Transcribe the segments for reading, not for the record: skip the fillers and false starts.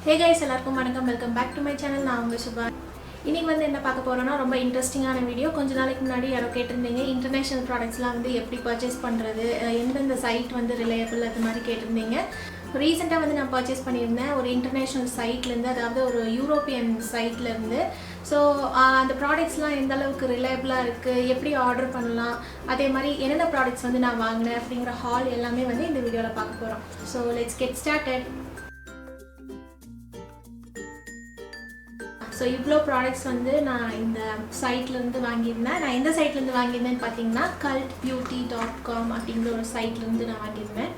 Hey guys, எல்லாருக்கும் வணக்கம். Welcome back to my channel. நான் உங்க சுபா. இன்னைக்கு வந்து என்ன பார்க்க போறோம்னா ரொம்ப இன்ட்ரெஸ்டிங்கான வீடியோ. கொஞ்ச நாளைக்கு முன்னாடி யாரோ கேட்டிருந்தீங்க இன்டர்நேஷனல் ப்ராடக்ட்ஸ்லாம் வந்து எப்படி பர்ச்சேஸ் பண்ணுறது, எந்தெந்த சைட் வந்து ரிலையபிள் அது மாதிரி கேட்டிருந்தீங்க. ரீசெண்டாக வந்து நான் பர்ச்சேஸ் பண்ணியிருந்தேன் ஒரு இன்டர்நேஷ்னல் சைட்லேருந்து, அதாவது ஒரு யூரோப்பியன் சைட்லேருந்து. ஸோ அந்த ப்ராடக்ட்ஸ்லாம் எந்த அளவுக்கு ரிலையபிளாக இருக்குது, எப்படி ஆர்டர் பண்ணலாம், அதே மாதிரி என்னென்ன ப்ராடக்ட்ஸ் வந்து நான் வாங்கினேன் அப்படிங்கிற ஹால் எல்லாமே வந்து இந்த வீடியோவில் பார்க்க போகிறோம். So let's get started. So இவ்வளோ ப்ராடக்ட்ஸ் வந்து நான் இந்த சைட்லேருந்து வாங்கியிருந்தேன். நான் எந்த சைட்லேருந்து வாங்கியிருந்தேன்னு பார்த்தீங்கன்னா cultbeauty.com அப்படிங்கிற ஒரு சைட்லேருந்து நான் வாங்கியிருந்தேன்.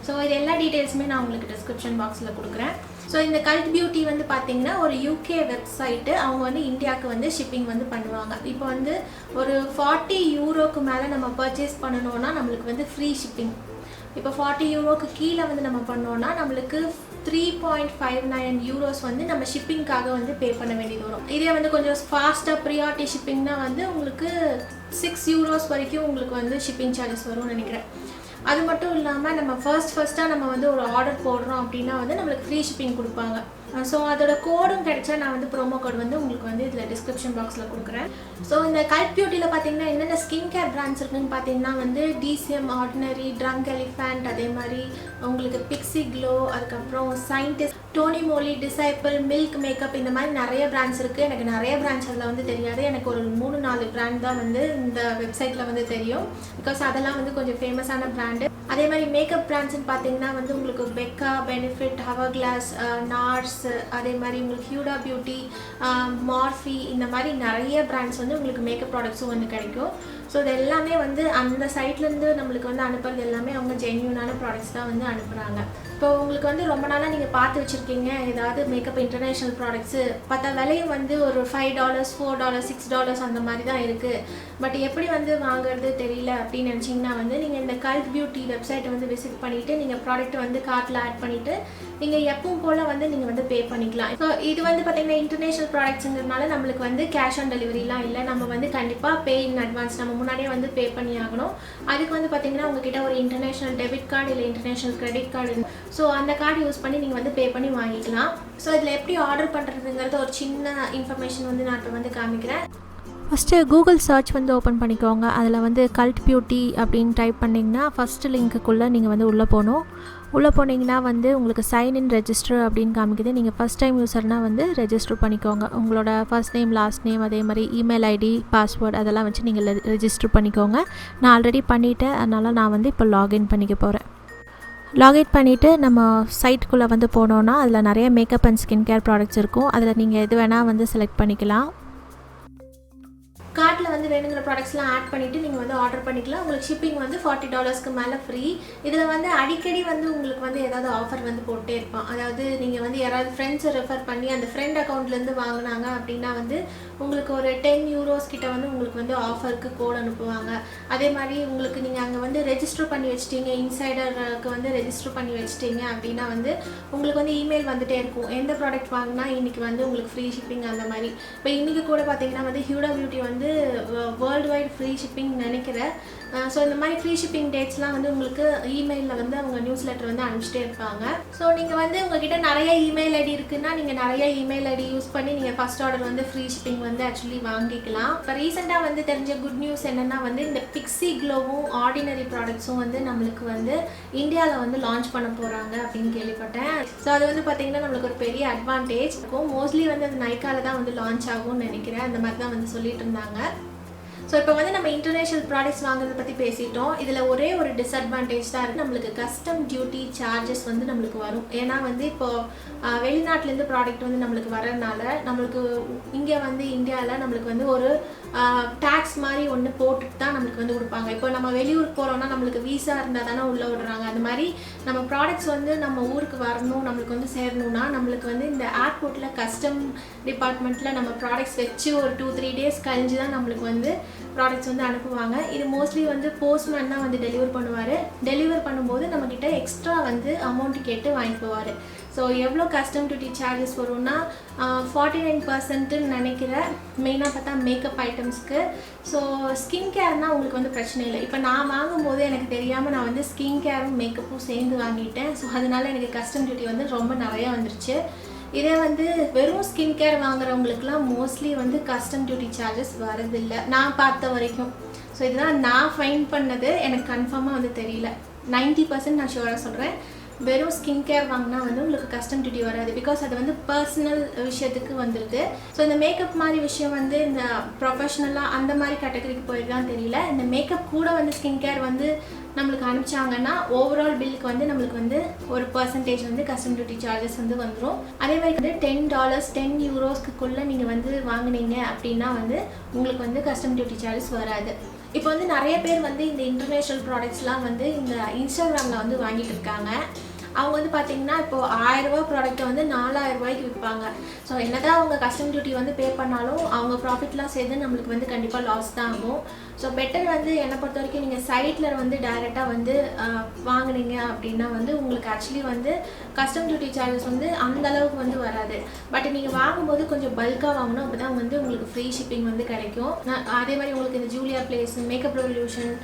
ஸோ இது எல்லா டீட்டெயில்ஸுமே நான் உங்களுக்கு டிஸ்கிரிப்ஷன் பாக்ஸில் கொடுக்குறேன். ஸோ இந்த கல்ட் பியூட்டி வந்து பார்த்தீங்கன்னா ஒரு யூகே வெப்சைட்டு. அவங்க வந்து இந்தியாவுக்கு வந்து ஷிப்பிங் வந்து பண்ணுவாங்க. இப்போ வந்து ஒரு 40 யூரோக்கு மேலே நம்ம பர்ச்சேஸ் பண்ணணுன்னா நம்மளுக்கு வந்து ஃப்ரீ ஷிப்பிங். இப்போ 40 யூரோக்கு கீழே வந்து நம்ம பண்ணோன்னா நம்மளுக்கு 3.59 யூரோஸ் வந்து நம்ம ஷிப்பிங்காக வந்து பே பண்ண வேண்டியது வரும். இதே வந்து கொஞ்சம் ஃபாஸ்ட்டாக ப்ரியாரிட்டி ஷிப்பிங்னா வந்து உங்களுக்கு 6 யூரோஸ் வரைக்கும் உங்களுக்கு வந்து ஷிப்பிங் சார்ஜஸ் வரும்னு நினைக்கிறேன். அது மட்டும் இல்லாமல் நம்ம ஃபர்ஸ்ட்டாக நம்ம வந்து ஒரு ஆர்டர் போடுறோம் அப்படின்னா வந்து நம்மளுக்கு ஃப்ரீ ஷிப்பிங் கொடுப்பாங்க. ஸோ அதோட கோடும் கிடைச்சா நான் வந்து ப்ரோமோ கோட் வந்து உங்களுக்கு வந்து இதில் டிஸ்கிரிப்ஷன் பாக்ஸில் கொடுக்குறேன். ஸோ இந்த கல்ட் பியூட்டியில் பார்த்தீங்கன்னா என்னென்ன ஸ்கின் கேர் பிராண்ட்ஸ் இருக்குன்னு பார்த்தீங்கன்னா வந்து DCM, ஆர்டினரி, ட்ரங்க் எலிஃபண்ட், அதே மாதிரி உங்களுக்கு பிக்ஸி க்ளோ, அதுக்கப்புறம் scientist, Tony Moly, disciple, Milk Makeup, இந்த மாதிரி நிறைய பிராண்ட்ஸ் இருக்குது. எனக்கு நிறைய பிராண்ட்ஸ் அதில் வந்து தெரியாது. எனக்கு ஒரு 3-4 பிராண்ட் தான் வந்து இந்த வெப்சைட்டில் வந்து தெரியும். பிகாஸ் அதெல்லாம் வந்து கொஞ்சம் ஃபேமஸான பிராண்டு. அதே மாதிரி மேக்கப் பிராண்ட்ஸ்ன்னு பார்த்தீங்கன்னா வந்து உங்களுக்கு பெக்கா, பெனிஃபிட், ஹவர் கிளாஸ், நார்ஸ், அதே மாதிரி உங்களுக்கு ஹியூடா பியூட்டி, மார்ஃபி, இந்த மாதிரி நிறைய பிராண்ட்ஸ் வந்து உங்களுக்கு மேக்கப் ப்ராடக்ட்ஸும் வந்து கிடைக்கும். ஸோ இது எல்லாமே வந்து அந்த சைட்லேருந்து நம்மளுக்கு வந்து அனுப்புறது எல்லாமே அவங்க ஜென்யூனான ப்ராடக்ட்ஸ் தான் வந்து அனுப்புகிறாங்க. இப்போ உங்களுக்கு வந்து ரொம்ப நாளாக நீங்கள் பார்த்து வச்சுருக்கீங்க ஏதாவது மேக்கப் இன்டர்நேஷ்னல் ப்ராடக்ட்ஸு, பார்த்தா விலையும் வந்து ஒரு $5, $4, $6 அந்த மாதிரி தான் இருக்குது. பட் எப்படி வந்து வாங்குறது தெரியல அப்படின்னு நினச்சிங்கன்னா வந்து நீங்கள் இந்த கல்ட் பியூட்டி வெப்சைட்டை வந்து விசிட் பண்ணிவிட்டு நீங்கள் ப்ராடக்ட்டை வந்து கார்ட்டில் ஆட் பண்ணிவிட்டு நீங்கள் எப்பவும் போல் வந்து நீங்கள் வந்து பே பண்ணிக்கலாம். ஸோ இது வந்து பார்த்திங்கன்னா இன்டர்நேஷ்னல் ப்ராடக்ட்ஸுங்கிறதுனால நம்மளுக்கு வந்து கேஷ் ஆன் டெலிவரிலாம் இல்லை. நம்ம வந்து கண்டிப்பாக பே இன் அட்வான்ஸ், நம்ம முன்னாடியே வந்து பே பண்ணி ஆகணும். அதுக்கு வந்து பார்த்திங்கன்னா உங்ககிட்ட ஒரு இன்டர்நேஷ்னல் டெபிட் கார்டு இல்லை இன்டர்நேஷ்னல் கிரெடிட் கார்டு, ஸோ அந்த கார்டு யூஸ் பண்ணி நீங்கள் வந்து பே பண்ணி வாங்கிக்கலாம். ஸோ இதில் எப்படி ஆர்டர் பண்ணுறதுங்கிறது ஒரு சின்ன இன்ஃபர்மேஷன் வந்து நான் இப்போ வந்து காமிக்கிறேன். ஃபஸ்ட்டு கூகுள் சர்ச் வந்து ஓப்பன் பண்ணிக்கோங்க. அதில் வந்து கல்ட் பியூட்டி அப்படின்னு டைப் பண்ணிங்கன்னா ஃபஸ்ட்டு லிங்க்குள்ளே நீங்கள் வந்து உள்ளே போகணும். உள்ளே போனீங்கன்னா வந்து உங்களுக்கு சைன் இன் ரெஜிஸ்டர் அப்படின்னு காமிக்குது. நீங்கள் ஃபஸ்ட் டைம் யூஸர்னால் வந்து ரெஜிஸ்டர் பண்ணிக்கோங்க. உங்களோட ஃபர்ஸ்ட் நேம், லாஸ்ட் நேம், அதே மாதிரி இமெயில் ஐடி, பாஸ்வேர்டு அதெல்லாம் வச்சு நீங்கள் ரெஜிஸ்டர் பண்ணிக்கோங்க. நான் ஆல்ரெடி பண்ணிவிட்டேன், அதனால் நான் வந்து இப்போ லாகின் பண்ணிக்க போகிறேன். லாகின் பண்ணிவிட்டு நம்ம சைட்டுக்குள்ளே வந்து போனோன்னா அதில் நிறைய makeup and skin care products இருக்கும். அதில் நீங்கள் எது வேணால் வந்து செலக்ட் பண்ணிக்கலாம். கார்ட்டில் வந்து வேணுங்கிற ப்ராடக்ட்ஸ்லாம் ஆட் பண்ணிவிட்டு நீங்கள் வந்து ஆர்டர் பண்ணிக்கலாம். உங்களுக்கு ஷிப்பிங் வந்து $40 மேலே ஃப்ரீ. இதில் வந்து அடிக்கடி வந்து உங்களுக்கு வந்து ஏதாவது ஆஃபர் வந்து போட்டே இருப்பான். அதாவது நீங்கள் வந்து யாராவது ஃப்ரெண்ட்ஸை ரெஃபர் பண்ணி அந்த ஃப்ரெண்ட் அக்கௌண்ட்லேருந்து வாங்கினாங்க அப்படின்னா வந்து உங்களுக்கு ஒரு 10 யூரோஸ் கிட்ட வந்து உங்களுக்கு வந்து ஆஃபருக்கு கோட் அனுப்புவாங்க. அதே மாதிரி உங்களுக்கு நீங்கள் அங்கே வந்து ரெஜிஸ்டர் பண்ணி வச்சிட்டீங்க, இன்சைடருக்கு வந்து ரெஜிஸ்டர் பண்ணி வச்சிட்டீங்க அப்படின்னா வந்து உங்களுக்கு வந்து இமெயில் வந்துகிட்டே இருக்கும். எந்த ப்ராடக்ட் வாங்கினா இன்றைக்கி வந்து உங்களுக்கு ஃப்ரீ ஷிப்பிங் அந்த மாதிரி. இப்போ இன்றைக்கி கூட பார்த்தீங்கன்னா வந்து ஹியூடா பியூட்டி வந்து வேர்ல்டு வைட் ஃப்ரீ ஷிப்பிங் நினைக்கிறேன். ஸோ இந்த மாதிரி ஃப்ரீ ஷிப்பிங் டேட்ஸ்லாம் வந்து உங்களுக்கு இமெயிலில் வந்து அவங்க நியூஸ் லெட்டர் வந்து அனுப்பிச்சிட்டே இருப்பாங்க. ஸோ நீங்கள் வந்து உங்ககிட்ட நிறைய இமெயில் ஐடி இருக்குன்னா நீங்கள் நிறைய இமெயில் ஐடி யூஸ் பண்ணி நீங்கள் ஃபஸ்ட் ஆர்டர் வந்து ஃப்ரீ ஷிப்பிங் வந்து ஆக்சுவலி வாங்கிக்கலாம். இப்போ ரீசெண்டாக வந்து தெரிஞ்ச குட் நியூஸ் என்னென்னா வந்து இந்த பிக்ஸி க்ளோவும் ஆர்டினரி ப்ராடக்ட்ஸும் வந்து நம்மளுக்கு வந்து இந்தியாவில் வந்து லான்ச் பண்ண போகிறாங்க அப்படின்னு கேள்விப்பட்டேன். ஸோ அது வந்து பார்த்திங்கன்னா நம்மளுக்கு ஒரு பெரிய அட்வான்டேஜ் இருக்கும். மோஸ்ட்லி வந்து அது நைக்காவில் தான் வந்து லான்ச் ஆகும்னு நினைக்கிறேன். அந்த மாதிரி தான் வந்து சொல்லிட்டு இருந்தாங்க. ஸோ இப்போ வந்து நம்ம இன்டர்நேஷ்னல் ப்ராடக்ட்ஸ் வாங்குறதை பற்றி பேசிட்டோம். இதில் ஒரே ஒரு டிஸ்அட்வான்டேஜ் தான் இருக்குது. நம்மளுக்கு கஸ்டம் டியூட்டி சார்ஜஸ் வந்து நம்மளுக்கு வரும். ஏன்னா வந்து இப்போது வெளிநாட்டிலேருந்து ப்ராடக்ட் வந்து நம்மளுக்கு வரதுனால நம்மளுக்கு இங்கே வந்து இந்தியாவில் நம்மளுக்கு வந்து ஒரு டேக்ஸ் மாதிரி ஒன்று போட்டுட்டு தான் நம்மளுக்கு வந்து கொடுப்பாங்க. இப்போ நம்ம வெளியூருக்கு போகிறோம்னா நம்மளுக்கு வீசா இருந்தால் தானே உள்ளே விடுறாங்க. அந்த மாதிரி நம்ம ப்ராடக்ட்ஸ் வந்து நம்ம ஊருக்கு வரணும், நம்மளுக்கு வந்து சேரணும்னா நம்மளுக்கு வந்து இந்த ஏர்போர்ட்டில் கஸ்டம் டிபார்ட்மெண்ட்டில் நம்ம ப்ராடக்ட்ஸ் வச்சு ஒரு 2-3 டேஸ் கழிஞ்சு தான் நம்மளுக்கு வந்து ப்ராடக்ட்ஸ் வந்து அனுப்புவாங்க. இது மோஸ்ட்லி வந்து போஸ்ட்மேன் தான் வந்து டெலிவர் பண்ணுவார். டெலிவர் பண்ணும்போது நம்மக்கிட்ட எக்ஸ்ட்ரா வந்து அமௌண்ட் கேட்டு வாங்கிட்டு போவார். ஸோ எவ்வளோ கஸ்டம் டியூட்டி சார்ஜஸ் வரும்னா 49% நினைக்கிறேன். மெயினாக பார்த்தா மேக்கப் ஐட்டம்ஸ்க்கு. ஸோ ஸ்கின் கேர்னால் உங்களுக்கு வந்து பிரச்சனை இல்லை. இப்போ நான் வாங்கும்போது எனக்கு தெரியாமல் நான் வந்து ஸ்கின் கேரும் மேக்கப்பும் சேர்ந்து வாங்கிட்டேன். ஸோ அதனால எனக்கு கஸ்டம் டியூட்டி வந்து ரொம்ப நிறையா வந்துருச்சு. இதே வந்து வெறும் ஸ்கின் கேர் வாங்குறவங்களுக்குலாம் மோஸ்ட்லி வந்து கஸ்டம் டியூட்டி சார்ஜஸ் வரதில்லை நான் பார்த்த வரைக்கும். ஸோ இதுதான் நான் ஃபைண்ட் பண்ணது, எனக்கு கன்ஃபார்மாக வந்து தெரியல. 90% நான் ஷுவராக சொல்கிறேன், வெறும் ஸ்கின் கேர் வாங்கினா வந்து உங்களுக்கு கஸ்டம் டியூட்டி வராது. பிகாஸ் அது வந்து பர்சனல் விஷயத்துக்கு வந்துடுது. ஸோ இந்த மேக்கப் மாதிரி விஷயம் வந்து இந்த ப்ரொஃபஷ்னலாக அந்த மாதிரி கேட்டகரிக்கு போயிருதான் தெரியல. இந்த மேக்கப் கூட வந்து ஸ்கின் கேர் வந்து நம்மளுக்கு அனுப்பிச்சாங்கன்னா ஓவரால் பில்லுக்கு வந்து நம்மளுக்கு வந்து ஒரு பர்சன்டேஜ் வந்து கஸ்டம் டியூட்டி சார்ஜஸ் வந்து வந்துடும். அதே மாதிரி வந்து $10 €10 நீங்கள் வந்து வாங்கினீங்க அப்படின்னா வந்து உங்களுக்கு வந்து கஸ்டம் டியூட்டி சார்ஜஸ் வராது. இப்போ வந்து நிறைய பேர் வந்து இந்த இன்டர்நேஷ்னல் ப்ராடக்ட்ஸ்லாம் வந்து இந்த இன்ஸ்டாகிராமில் வந்து வாங்கிட்டு இருக்காங்க. அவங்க வந்து பார்த்திங்கன்னா இப்போது ₹1000 ப்ராடக்ட்டை வந்து ₹4000 விற்பாங்க. ஸோ என்னதான் அவங்க கஸ்டம் டியூட்டி வந்து பே பண்ணாலும் அவங்க ப்ராஃபிட்லாம் சேர்ந்து நம்மளுக்கு வந்து கண்டிப்பாக லாஸ் தான் ஆகும். ஸோ பெட்டர் வந்து என்னை பொறுத்த வரைக்கும் நீங்கள் சைட்டில் வந்து டைரெக்டாக வந்து வாங்கினீங்க அப்படின்னா வந்து உங்களுக்கு ஆக்சுவலி வந்து கஸ்டம் டியூட்டி சார்ஜஸ் வந்து அந்த அளவுக்கு வந்து வராது. பட் நீங்கள் வாங்கும்போது கொஞ்சம் பல்காக வாங்கணும், அப்போ தான் வந்து உங்களுக்கு ஃப்ரீ ஷிப்பிங் வந்து கிடைக்கும். அதே மாதிரி உங்களுக்கு இந்த ஜூலியா பிளேஸ், மேக்கப் ரெவல்யூஷன்,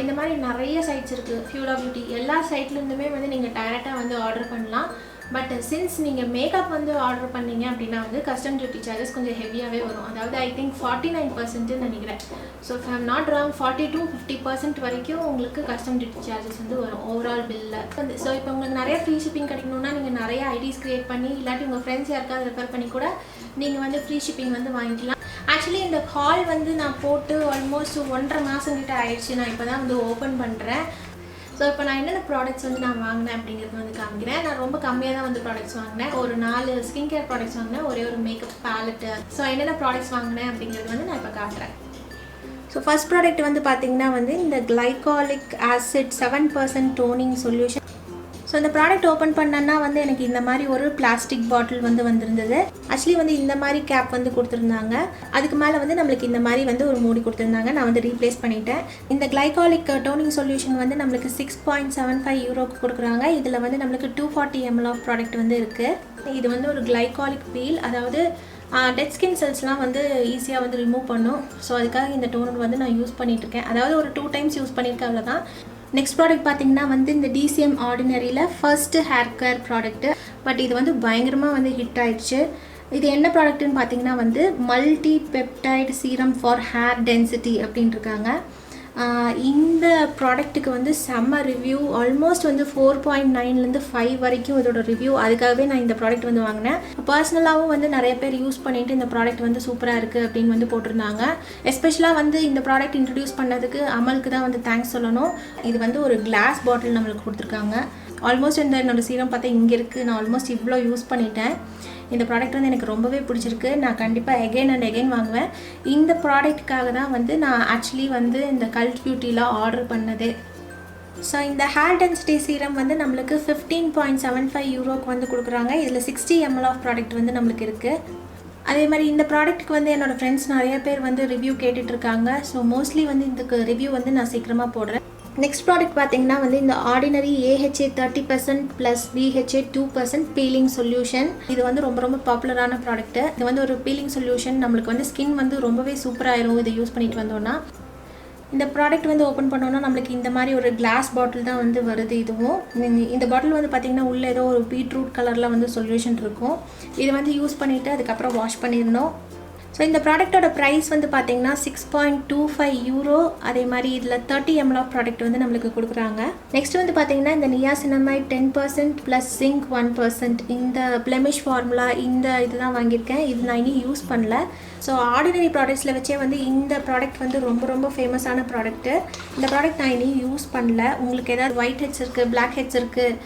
இந்த மாதிரி நிறைய சைட்ஸ் இருக்குது, ஃபியூலா பியூட்டி, எல்லா சைட்லேருந்துமே வந்து நீங்கள் டைரெக்டாக வந்து ஆர்டர் பண்ணலாம். பட் சின்ஸ் நீங்கள் மேக்கப் வந்து ஆர்டர் பண்ணீங்க அப்படின்னா வந்து கஸ்டம் டியூட்டி சார்ஜஸ் கொஞ்சம் ஹெவியாகவே வரும். அதாவது ஐ திங்க் 49% நினைக்கிறேன். So if I'm not wrong 40 to 50% வரைக்கும் உங்களுக்கு கஸ்டம் டியூட்டி சார்ஜஸ் வந்து வரும் ஓவரால் பில்லில் வந்து. ஸோ இப்போ உங்களுக்கு நிறைய ஃப்ரீ ஷிப்பிங் கிடைக்கணும்னா நீங்கள் நிறைய ஐடிஸ் க்ரியேட் பண்ணி இல்லாட்டி உங்கள் ஃப்ரெண்ட்ஸ் யாருக்காவது ரெஃபர் பண்ணி கூட நீங்கள் வந்து ஃப்ரீ ஷிப்பிங் வந்து வாங்கிக்கலாம். ஆக்சுவலி இந்த ஹால் வந்து நான் போட்டு ஆல்மோஸ்ட் 1.5 மாதம் கிட்ட ஆயிடுச்சு. நான் இப்போ தான் வந்து ஓப்பன் பண்ணுறேன். ஸோ இப்போ நான் என்னென்ன ப்ராடக்ட்ஸ் வந்து நான் வாங்கினேன் அப்படிங்கிறது வந்து காமிக்கிறேன். நான் ரொம்ப கம்மியாக தான் வந்து ப்ராடக்ட்ஸ் வாங்கினேன். ஒரு 4 ஸ்கின் கேர் ப்ராடக்ட்ஸ் வாங்கினேன், ஒரே ஒரு மேக்கப் பேலட்டு. ஸோ என்னென்ன ப்ராடக்ட்ஸ் வாங்கினேன் அப்படிங்கிறது வந்து நான் இப்போ காட்டுறேன். ஸோ ஃபர்ஸ்ட் ப்ராடக்ட் வந்து பார்த்திங்கன்னா வந்து இந்த glycolic acid 7% toning solution. So இந்த ப்ராடக்ட் ஓப்பன் பண்ணேன்னா வந்து எனக்கு இந்த மாதிரி ஒரு பிளாஸ்டிக் பாட்டில் வந்து வந்திருந்தது. ஆக்சுவலி வந்து இந்த மாதிரி கேப் வந்து கொடுத்துருந்தாங்க. அதுக்கு மேலே வந்து நம்மளுக்கு இந்த மாதிரி வந்து ஒரு மூடி கொடுத்துருந்தாங்க. நான் வந்து ரீப்ளேஸ் பண்ணிட்டேன். இந்த கிளைகாலிக் டோனிங் சொல்யூஷன் வந்து நம்மளுக்கு €6.75 கொடுக்குறாங்க. இதில் வந்து நம்மளுக்கு 240 ml ஆஃப் ப்ராடக்ட் வந்து இருக்குது. இது வந்து ஒரு கிளைகாலிக் பீல், அதாவது டெட் ஸ்கின் செல்ஸ்லாம் வந்து ஈஸியாக வந்து ரிமூவ் பண்ணும். ஸோ அதுக்காக இந்த டோனர் வந்து நான் யூஸ் பண்ணிகிட்ருக்கேன். அதாவது ஒரு 2 டைம்ஸ் யூஸ் பண்ணியிருக்கேன், அவ்வளோதான். நெக்ஸ்ட் ப்ராடக்ட் பார்த்திங்கன்னா வந்து இந்த DCM ஆர்டினரியில் first hair care product. But இது வந்து பயங்கரமாக வந்து ஹிட் ஆயிடுச்சு. இது என்ன ப்ராடக்ட்டுன்னு பார்த்தீங்கன்னா வந்து multi peptide serum for hair density அப்படின்ட்டு இருக்காங்க. இந்த ப்ராடக்ட்டுக்கு வந்து செம்ம ரிவ்யூ, ஆல்மோஸ்ட் வந்து 4.9லேருந்து 5 வரைக்கும் இதோட ரிவ்யூ. அதுக்காகவே நான் இந்த ப்ராடக்ட் வந்து வாங்கினேன். பர்சனலாகவும் வந்து நிறைய பேர் யூஸ் பண்ணிவிட்டு இந்த ப்ராடக்ட் வந்து சூப்பராக இருக்குது அப்படின்னு வந்து போட்டிருந்தாங்க. எஸ்பெஷலாக வந்து இந்த ப்ராடக்ட் இன்ட்ரடியூஸ் பண்ணதுக்கு அமலுக்கு தான் வந்து தேங்க்ஸ் சொல்லணும். இது வந்து ஒரு கிளாஸ் பாட்டில் நம்மளுக்கு கொடுத்துருக்காங்க. ஆல்மோஸ்ட் இந்த என்னோட சீரம் பார்த்தா இங்கே இருக்குது. நான் ஆல்மோஸ்ட் இவ்வளோ யூஸ் பண்ணிட்டேன். இந்த ப்ராடக்ட் வந்து எனக்கு ரொம்பவே பிடிச்சிருக்கு. நான் கண்டிப்பாக எகெயின் அண்ட் எகெயின் வாங்குவேன். இந்த ப்ராடக்ட்டுக்காக தான் வந்து நான் ஆக்சுவலி வந்து இந்த கல்ட் பியூட்டியில் ஆர்டர் பண்ணது. ஸோ இந்த ஹேர் டென்சிட்டி சீரம் வந்து நம்மளுக்கு €15.75 வந்து கொடுக்குறாங்க. இதில் 60 ml ஆஃப் ப்ராடக்ட் வந்து நம்மளுக்கு இருக்குது. அதே மாதிரி இந்த ப்ராடக்ட்டுக்கு வந்து என்னோடய ஃப்ரெண்ட்ஸ் நிறைய பேர் வந்து ரிவ்யூ கேட்டுட்ருக்காங்க. ஸோ மோஸ்ட்லி வந்து இதுக்கு ரிவ்யூ வந்து நான் சீக்கிரமாக போடுறேன். நெக்ஸ்ட் ப்ராடக்ட் பார்த்திங்கன்னா வந்து இந்த ordinary AHA 30% plus BHA 2% feeling solution. இது வந்து ரொம்ப ரொம்ப பாப்புலரான ப்ராடக்ட்டு. இது வந்து ஒரு பீலிங் சொல்யூஷன். நம்மளுக்கு வந்து ஸ்கின் வந்து ரொம்பவே சூப்பராகிடும் இதை யூஸ் பண்ணிட்டு வந்தோன்னா. இந்த ப்ராடக்ட் வந்து ஓப்பன் பண்ணோன்னா நம்மளுக்கு இந்த மாதிரி ஒரு கிளாஸ் பாட்டில் தான் வந்து வருது. இதுவும் இந்த பாட்டில் வந்து பார்த்திங்கன்னா உள்ளே ஏதோ ஒரு பீட்ரூட் கலரில் வந்து சொல்யூஷன் இருக்கும். இது வந்து யூஸ் பண்ணிவிட்டு அதுக்கப்புறம் வாஷ் பண்ணிடணும். ஸோ இந்த ப்ராடக்ட்டோட ப்ரைஸ் வந்து பார்த்திங்கன்னா €6.25. அதே மாதிரி இதில் 30 ml ஆஃப் ப்ராடக்ட் வந்து நம்மளுக்கு கொடுக்குறாங்க. நெக்ஸ்ட் வந்து பார்த்திங்கன்னா இந்த நியாசினமைட் 10% ப்ளஸ் ஜிங்க் 1%. இந்த பிளெமிஷ் ஃபார்முலா இந்த இதுதான் வாங்கியிருக்கேன். இது நான் இன்னும் யூஸ் பண்ணல. ஸோ ஆர்டினரி ப்ராடக்ட்ஸில் வச்சே வந்து இந்த ப்ராடக்ட் வந்து ரொம்ப ரொம்ப ஃபேமஸான ப்ராடக்ட்டு. இந்த ப்ராடக்ட் நான் இன்னும் யூஸ் பண்ணல. உங்களுக்கு ஏதாவது ஒயிட் ஹெட்ஸ் இருக்குது, பிளாக் ஹெட்ஸ் இருக்குது,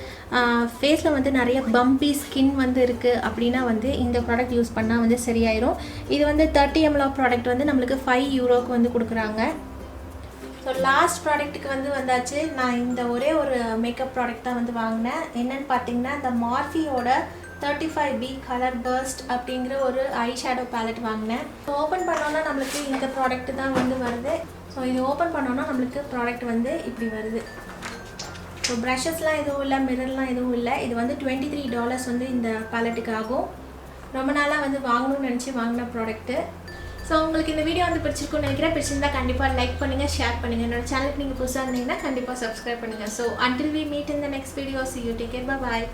ஃபேஸில் வந்து நிறைய பம்பி ஸ்கின் வந்து இருக்குது அப்படின்னா வந்து இந்த ப்ராடக்ட் யூஸ் பண்ணால் வந்து சரியாயிரும். இது வந்து 30 ml ஆஃப் ப்ராடக்ட் வந்து நம்மளுக்கு €5 வந்து கொடுக்குறாங்க. ஸோ லாஸ்ட் ப்ராடக்ட்டுக்கு வந்து வந்தாச்சு. நான் இந்த ஒரே ஒரு மேக்கப் ப்ராடக்ட் தான் வந்து வாங்கினேன். என்னென்னு பார்த்தீங்கன்னா இந்த மார்ஃபியோட 35B கலர் பர்ஸ்ட் அப்படிங்கிற ஒரு ஐ ஷேடோ பேலட் வாங்கினேன். ஸோ ஓப்பன் பண்ணோன்னா நம்மளுக்கு இந்த ப்ராடக்ட் தான் வந்து வருது. ஸோ இது ஓப்பன் பண்ணோன்னா நம்மளுக்கு ப்ராடக்ட் வந்து இப்படி வருது. ஸோ ப்ரஷஸ்லாம் எதுவும் இல்லை, மிரர்லாம் எதுவும் இல்லை. இது வந்து $23 வந்து இந்த பேலட்டுக்கு ஆகும். ரொம்ப நாளாக வந்து வாங்கணும்னு நினச்சி வாங்கின ப்ராடக்ட்டு. ஸோ உங்களுக்கு இந்த வீடியோ வந்து பிடிச்சிருக்குன்னு நினைக்கிறேன். பிடிச்சிருந்தா கண்டிப்பாக லைக் பண்ணுங்கள், ஷேர் பண்ணுங்கள். என்னோட சேனலுக்கு நீங்கள் புதுசாக இருந்தீங்கன்னா கண்டிப்பாக சப்ஸ்கிரைப் பண்ணுங்கள். So until we meet in the next video, see you, take care, bye bye.